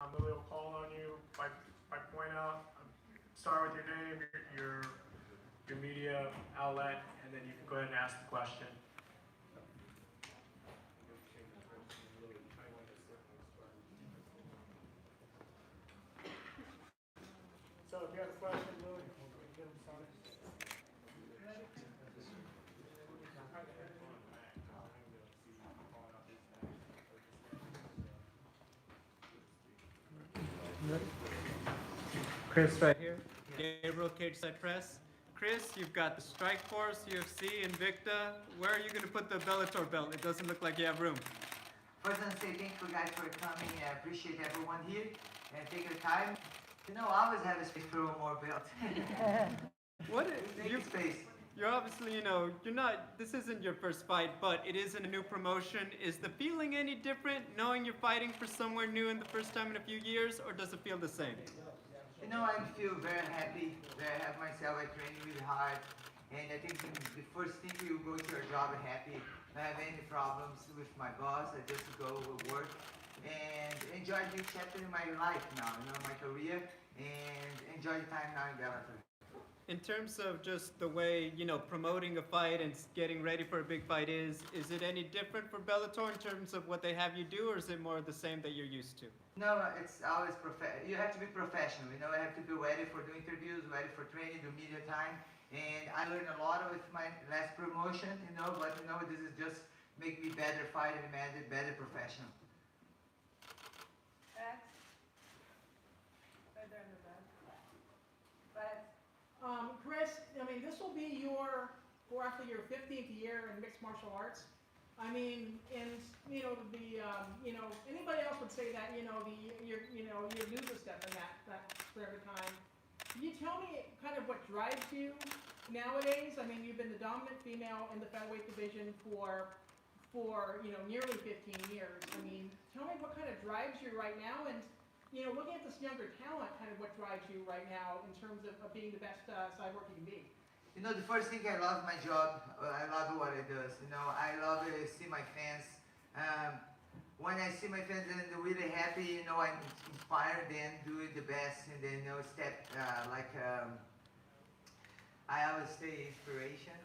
Lily will call on you by point out, start with your name, your media outlet, and then you can go ahead and ask the question. So if you have a question, Lily, get them started. Chris right here. Gabriel Cage Side Press. Chris, you've got the Strike Force, UFC, Invicta. Where are you going to put the Bellator belt? It doesn't look like you have room. First, I want to say thank you guys for coming. I appreciate everyone here and taking the time. I always have a space for one more belt. What Make you, space. You're obviously, you're not, this isn't your first fight, but it is in a new promotion. Is the feeling any different knowing you're fighting for somewhere new in the first time in a few years, or does it feel the same? I feel very happy that I have myself. I train really hard. And I think the first thing you go to your job happy. Don't have any problems with my boss. I just go work and enjoy the chapter in my life now, my career, and enjoy the time now in Bellator. In terms of just the way, promoting a fight and getting ready for a big fight is it any different for Bellator in terms of what they have you do, or is it more the same that you're used to? No, it's always you have to be professional. I have to be ready for the interviews, ready for training, the media time. And I learned a lot with my last promotion, but this is just make me better fighter, better professional. X. Right there in the back. But Chris, this will be roughly your 15th year in mixed martial arts. Anybody else would say that, you lose a step in that period of time. Can you tell me kind of what drives you nowadays? You've been the dominant female in the featherweight division for nearly 15 years. Tell me what kind of drives you right now, and looking at this younger talent, kind of what drives you right now in terms of being the best cyborg you can be. The first thing, I love my job. I love what it does. I love to see my fans. When I see my fans and they're really happy, I'm inspired then doing the best, and then step I always say inspiration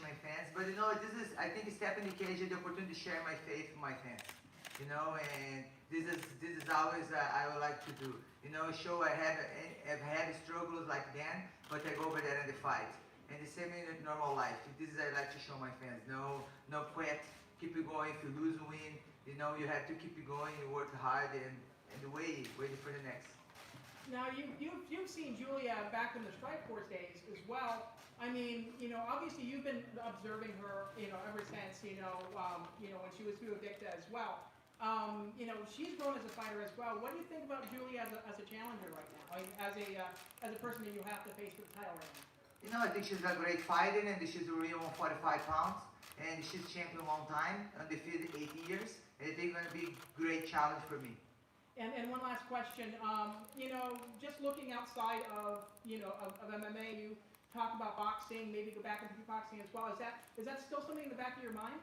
my fans. But this is, I think, step in the cage, the opportunity to share my faith with my fans. And this is always I would like to do. Show I have had struggles like then, but I go over there and the fight. And the same in normal life. This is I like to show my fans. No quit. Keep it going. If you lose, win. You have to keep it going. You work hard and wait for the next. Now you've seen Julia back in the Strike Force days as well. Obviously you've been observing her, ever since, when she was through Invicta as well. She's grown as a fighter as well. What do you think about Julia as a challenger right now? As a person that you have to face for the title right now? I think she's a great fighter, and she's a real 145 pounds, and she's champion a long time, undefeated 8 years. And I think it's going to be a great challenge for me. And one last question. Just looking outside of MMA, you talk about boxing, maybe go back into kickboxing as well. Is that still something in the back of your mind?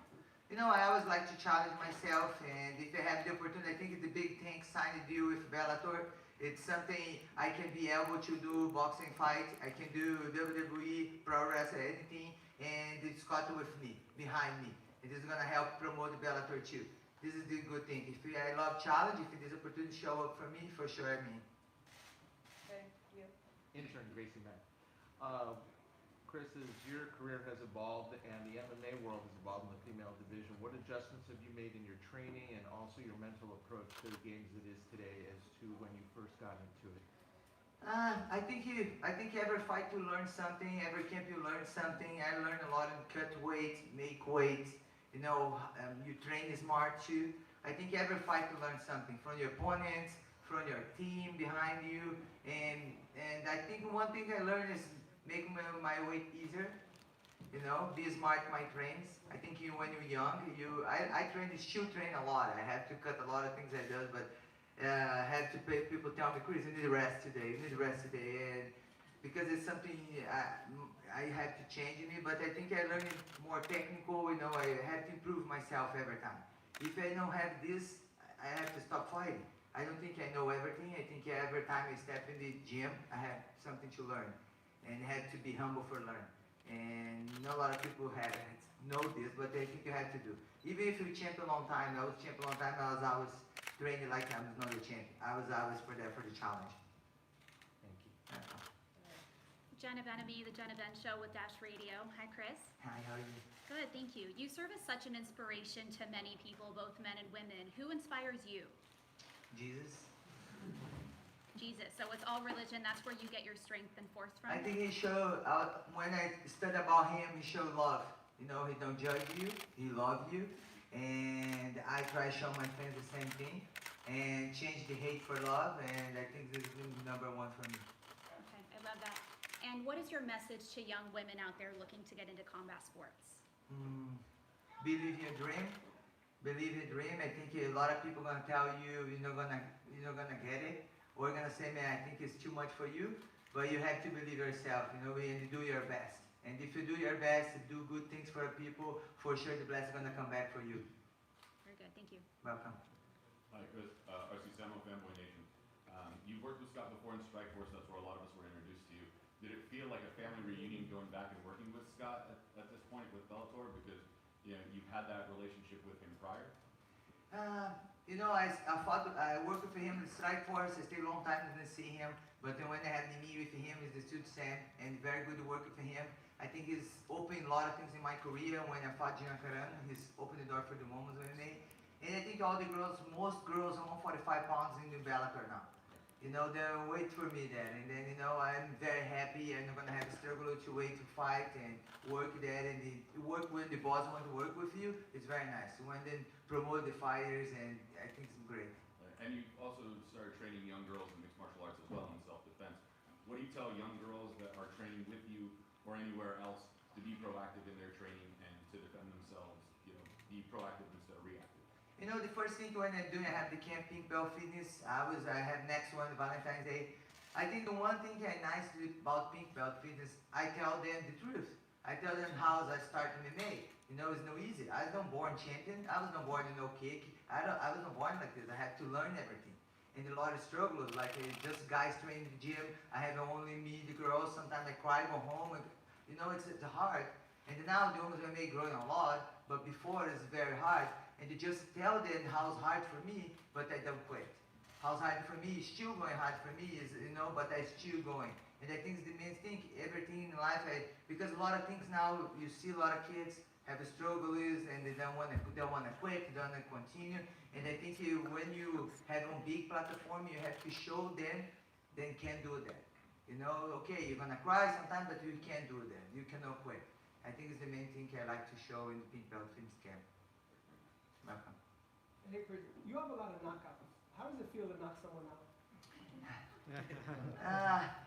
I always like to challenge myself, and if I have the opportunity, I think it's the big thing, sign a deal with Bellator. It's something I can be able to do boxing fights, I can do WWE, pro wrestling, anything, and it's got with me, behind me. It is going to help promote Bellator too. This is the good thing. If I love challenge, if there's opportunity to show up for me, for sure thank you. Intern Gracie Mack. Chris, as your career has evolved and the MMA world has evolved in the female division, what adjustments have you made in your training and also your mental approach to the games it is today as to when you first got into it? I think every fight you learn something, every camp you learn something. I learned a lot in cut weight, make weight. You train smart too. I think every fight you learn something from your opponents, from your team behind you, and I think one thing I learned is make my weight easier. Be smart in my trains. I think when you're young, I still train a lot. I have to cut a lot of things I do, but I have to pay people tell me, Chris, you need rest today. You need rest today, and because it's something I have to change in me. But I think I learn it more technical. I have to improve myself every time. If I don't have this, I have to stop fighting. I don't think I know everything. I think every time I step in the gym, I have something to learn, and have to be humble for learn. And not a lot of people know this, but I think you have to do. Even if you champ a long time, I was champ a long time. I was always training like I was not a champion. I was always for the challenge. Thank you. Jenna Benamy, The Jenna Ben Show with Dash Radio. Hi, Chris. Hi, how are you? Good, thank you. You serve as such an inspiration to many people, both men and women. Who inspires you? Jesus. Jesus. So it's all religion. That's where you get your strength and force from? I think he showed, when I studied about him, he showed love. You know, he don't judge you, he loves you. And I try to show my friends the same thing. And change the hate for love, and I think this is number one for me. Okay, I love that. And what is your message to young women out there looking to get into combat sports? Believe your dream. Believe your dream. I think a lot of people gonna tell you you're not gonna get it, or gonna say, man, I think it's too much for you. But you have to believe yourself, you know, and do your best. And if you do your best, do good things for people, for sure the blessing gonna come back for you. Very good, thank you. Welcome. Hi, Chris. RC Samuel, Fanboy Nation. You've worked with Scott before in Strikeforce. That's where a lot of us were introduced to you. Did it feel like a family reunion going back and working with Scott at this point with Bellator? Because you know you've had that relationship with him prior. You know, I worked with him in Strikeforce. I stayed a long time, didn't see him. But then when I had the meet with him, it's still the same, and very good to work with him. I think he's opened a lot of things in my career. When I fought Gian Carano, he's opened the door for the moments MMA. And I think all the girls, most girls are 145 pounds in the Bellator now. You know, they're wait for me there. And then, you know, I'm very happy. I'm not going to have a struggle to wait to fight and work there. And work when the boss wants to work with you, it's very nice. When they promote the fighters, and I think it's great. And you also started training young girls in mixed martial arts as well in self-defense. What do you tell young girls that are training with you or anywhere else to be proactive in their training and to defend themselves? You know, be proactive instead of reactive. You know, the first thing when I'm doing, I have the camp Pink Belt Fitness. I have next one, Valentine's Day. I think the one thing that nice about Pink Belt Fitness, I tell them the truth. I tell them how I start MMA. You know, it's no easy. I was not born champion. I was not born in no kick. I was not born like this. I had to learn everything. And a lot of struggles, like just guys training in the gym. I have only me, the girls. Sometimes I cry, go home. And, you know, it's hard. And now the women's MMA growing a lot, but before it's very hard. And to just tell them how it's hard for me, but I don't quit. How's hard for me, still going hard for me, is, you know, but I still going. And I think it's the main thing, everything in life, because a lot of things now, you see a lot of kids have struggles and they don't want to quit, don't want to continue. And I think when you have a big platform, you have to show them they can do that. You know, okay, you're going to cry sometimes, but you can do that. You cannot quit. I think it's the main thing I like to show in the Pink Belt Fitness Camp. Welcome. Hey, Chris, you have a lot of knockouts. How does it feel to knock someone out?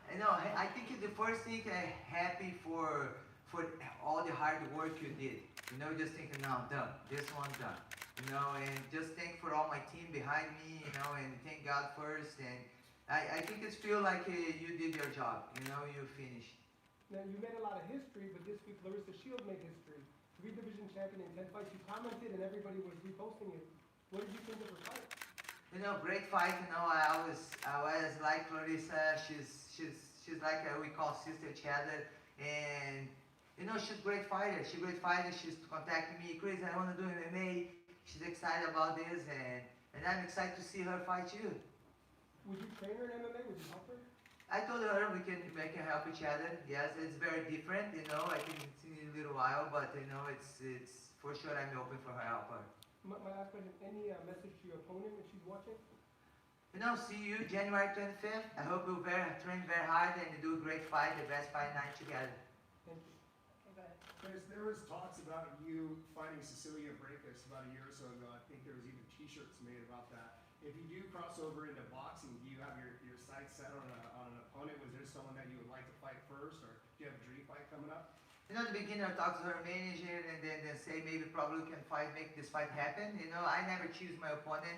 You know, I think the first thing I'm happy for all the hard work you did. You know, just thinking, now I'm done. This one's done. You know, and just thank for all my team behind me, you know, and thank God first. And I think it feels like you did your job. You know, you finished. Now, you made a lot of history, but this week Larissa Shields made history. 3-division champion in 10 fights. You commented and everybody was reposting it. What did you think of her fight? You know, great fight. You know, I always like Larissa. She's like we call sister each other, and you know, she's a great fighter. She's a great fighter. She's contacting me, Chris, I want to do MMA. She's excited about this, and I'm excited to see her fight you. Would you train her in MMA? Would you help her? I told her we can help each other. Yes, it's very different. You know, I think it's in a little while, but you know, it's for sure I'm open for her help her. My last question, any message to your opponent if she's watching? You know, see you January 25th. I hope you train very hard and do a great fight, the best fight night together. Thank you. Okay, go ahead. Chris, there was talks about you fighting Cecilia Breakus about a year or so ago. I think there was even t-shirts made about that. If you do cross over into boxing, do you have your sights set on an opponent? Was there someone that you would like to fight first, or do you have a dream fight coming up? You know, at the beginning I talk to her manager and then say maybe probably can make this fight happen. You know, I never choose my opponent.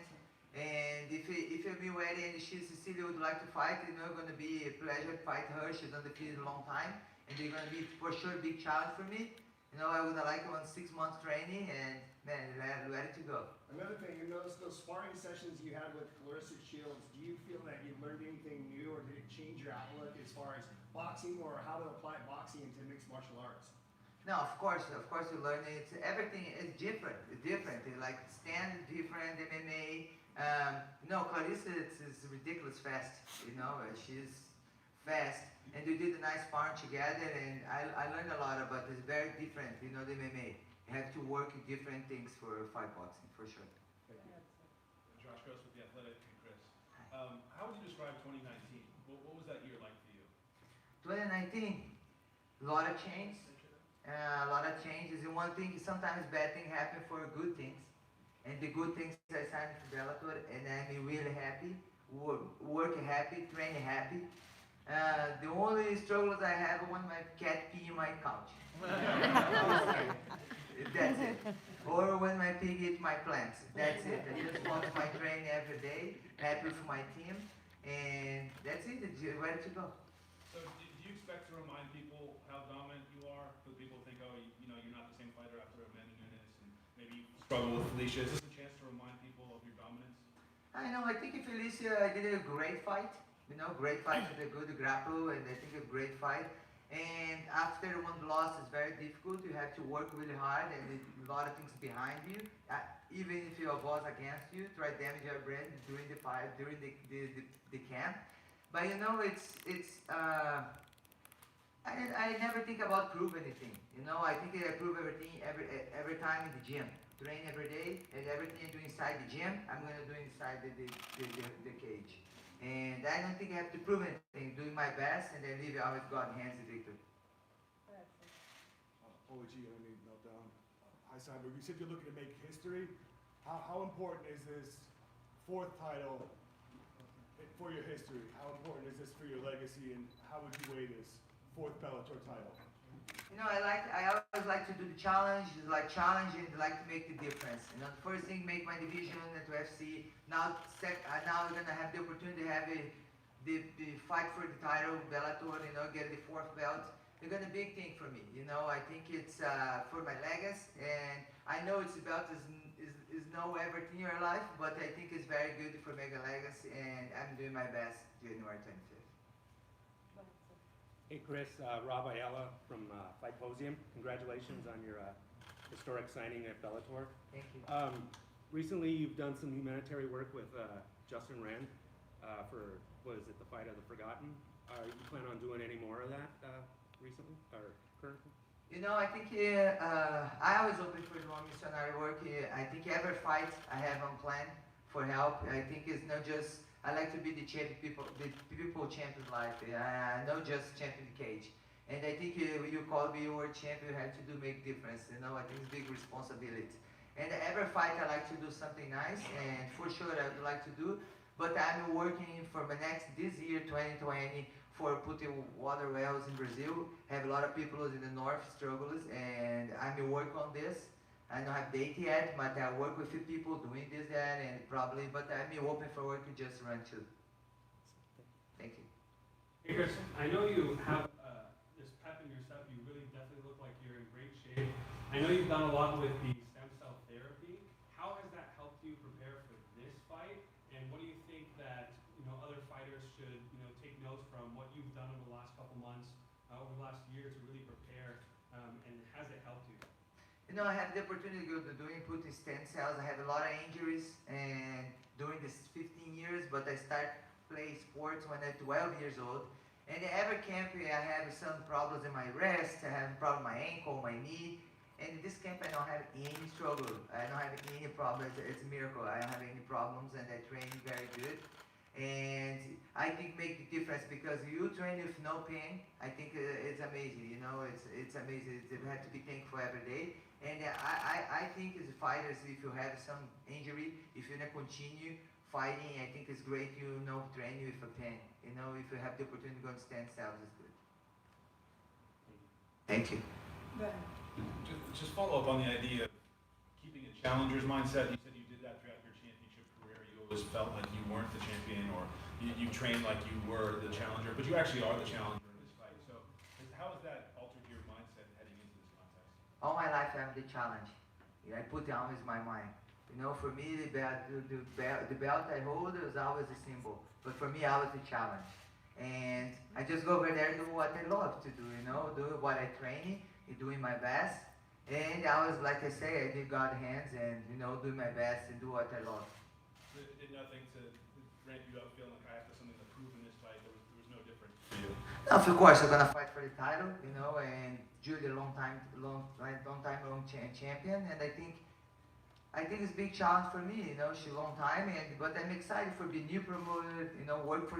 And if you'll be ready and Cecilia would like to fight, you know, it's going to be a pleasure to fight her. She's undefeated a long time. And they're going to be for sure a big challenge for me. You know, I would like 6 months training, and man, ready to go. Another thing, in those sparring sessions you had with Clarissa Shields, do you feel that you learned anything new, or did it change your outlook as far as boxing or how to apply boxing into mixed martial arts? No, of course you learn it. Everything is different. It's different. Like stand is different, MMA. Clarissa is ridiculous fast. She's fast, and we did a nice sparring together, and I learned a lot about it. It's very different. The MMA. You have to work with different things for fight boxing, for sure. Josh Gross with The Athletic and Chris. How would you describe 2019? What was that year like for you? 2019, a lot of change. A lot of changes. And one thing, sometimes bad things happen for good things. And the good things I signed for Bellator, and I'm really happy, work happy, train happy. The only struggles I have when my cat pee in my couch. That's it. Or when my pig eat my plants. That's it. I just want my train every day, happy with my team, and that's it. It's ready to go. So do you expect to remind people how dominant you are? So people think, oh, you're not the same fighter after Amanda Nunes, and maybe you struggle with Felicia. Is this a chance to remind people of your dominance? I know. I think Felicia did a great fight. Great fight with a good grapple, and I think a great fight. And after one loss, it's very difficult. You have to work really hard, and a lot of things behind you. Even if your boss against you, try to damage your brand during the fight, during the camp. But I never think about prove anything. I think I prove everything every time in the gym. Train every day, and everything I do inside the gym, I'm gonna do inside the cage. And I don't think I have to prove anything. Doing my best, and then leave it always God hands the victory. OG, meltdown. Hi, Cyborg. You said you're looking to make history. How important is this fourth title for your history? How important is this for your legacy, and how would you weigh this fourth Bellator title? I always like to do the challenge, challenge and like to make the difference. The first thing, make my division at UFC. Now we're gonna have the opportunity to have the fight for the title, Bellator. Get the fourth belt. It's gonna be a big thing for me. I think it's for my legacy, and I know it's belt is no everything in your life, but I think it's very good for make a legacy, and I'm doing my best January 25th. Hey Chris, Rob Ayala from Fightposium. Congratulations on your historic signing at Bellator. Thank you. Recently you've done some humanitarian work with Justin Rand for, what is it, the Fight of the Forgotten. You plan on doing any more of that recently or currently? I think I always open for long missionary work. I think every fight I have on plan for help. I think it's not just, I like to be the champion the people champion life. Not just champion the cage. And I think you call me world champion, you have to make difference. I think it's big responsibility. And every fight I like to do something nice, and for sure I would like to do. But I'm working for this year, 2020, for putting water wells in Brazil. Have a lot of people in the north struggles, and I'm working on this. I don't have date yet, but I work with a few people doing this, that, and probably, but I'm open for work to just run too. Thank you. Hey Chris, I know you have this pep in your step. You really definitely look like you're in great shape. I know you've done a lot with the stem cell therapy. How has that helped you prepare for this fight? And what do you think that other fighters should take notes from what you've done over the last couple months, over the last year to really prepare? And has it helped you? I have the opportunity to go to putting stem cells. I have a lot of injuries and during this 15 years, but I started playing sports when I'm 12 years old. And every camp I have some problems in my wrist, I have a problem in my ankle, my knee. And in this camp I don't have any struggle. I don't have any problems. It's a miracle. I don't have any problems, and I train very good. And I think make the difference because you train with no pain. I think it's amazing. It's amazing. You have to be thankful every day. And I think as fighters, if you have some injury, if you're gonna continue fighting, I think it's great training with a pain. If you have the opportunity to go and stand cells, it's good. Thank you. Just follow up on the idea of keeping a challenger's mindset. You said you did that throughout your championship career. You always felt like you weren't the champion, or you trained like you were the challenger, but you actually are the challenger in this fight. So how has that altered your mindset heading into this contest? All my life I'm the challenge. I put always my mind. You know, for me, the belt I hold is always a symbol. But for me, always a challenge. And I just go over there and do what I love to do, you know, do what I train, doing my best. And I was, like I say, I did God hands and, you know, do my best and do what I love. It did nothing to ramp you up feeling like I have something to prove in this fight. There was no difference for you. Now, of course, I'm gonna fight for the title, you know, and Julie, long time champion, and I think it's a big challenge for me, you know. She's a long time, but I'm excited for being new promoted, you know, work for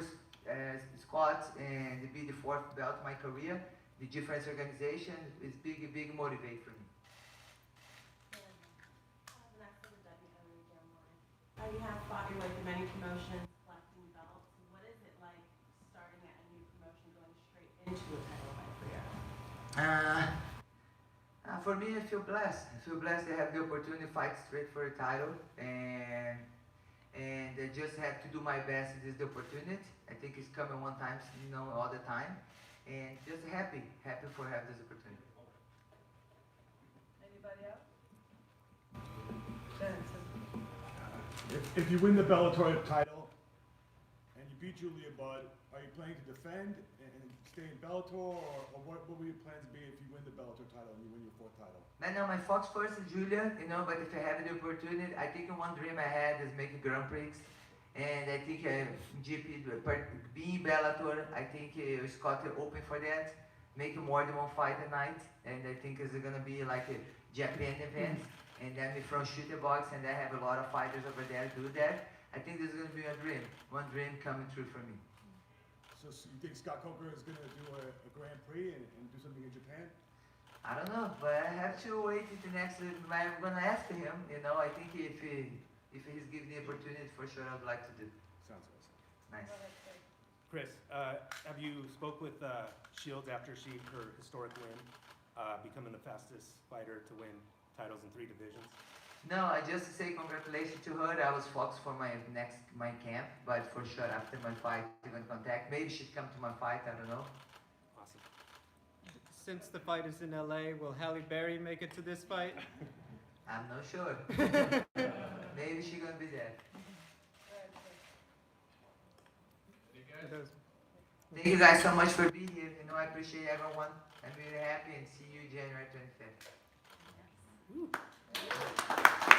Scott and be the fourth belt of my career. The different organization is big motivate for me. You have fought your way through many promotions, collecting belts. What is it like starting at a new promotion, going straight into a title fight for you? For me, I feel blessed. I feel blessed to have the opportunity to fight straight for a title, and I just have to do my best. This is the opportunity. I think it's coming one time, you know, all the time, and just happy for have this opportunity. Anybody else? If you win the Bellator title and you beat Julia Budd, are you planning to defend and stay in Bellator, or what will your plans be if you win the Bellator title and you win your fourth title? No, my focus first is Julia, you know, but if I have the opportunity, I think one dream I had is make a Grand Prix. And I think GP, being Bellator, I think Scott open for that, make more than one fight a night, and I think it's gonna be like a Japan event, and then we from shooter box, and I have a lot of fighters over there do that. I think this is gonna be one dream coming true for me. So you think Scott Coker is gonna do a Grand Prix and do something in Japan? I don't know, but I have to wait till the next. I'm gonna ask him. You know, I think if he's given the opportunity, for sure, I'd like to do. Sounds awesome. Nice. Chris, have you spoke with Shields after her historic win, becoming the fastest fighter to win titles in 3 divisions? No, I just say congratulations to her. I was focused for my camp, but for sure after my fight, she's gonna contact. Maybe she'd come to my fight. I don't know. Awesome. Since the fight is in LA, will Halle Berry make it to this fight? I'm not sure. Maybe she's gonna be there. Thank you guys so much for being here. You know, I appreciate everyone. I'm really happy and see you January 25th. Yes.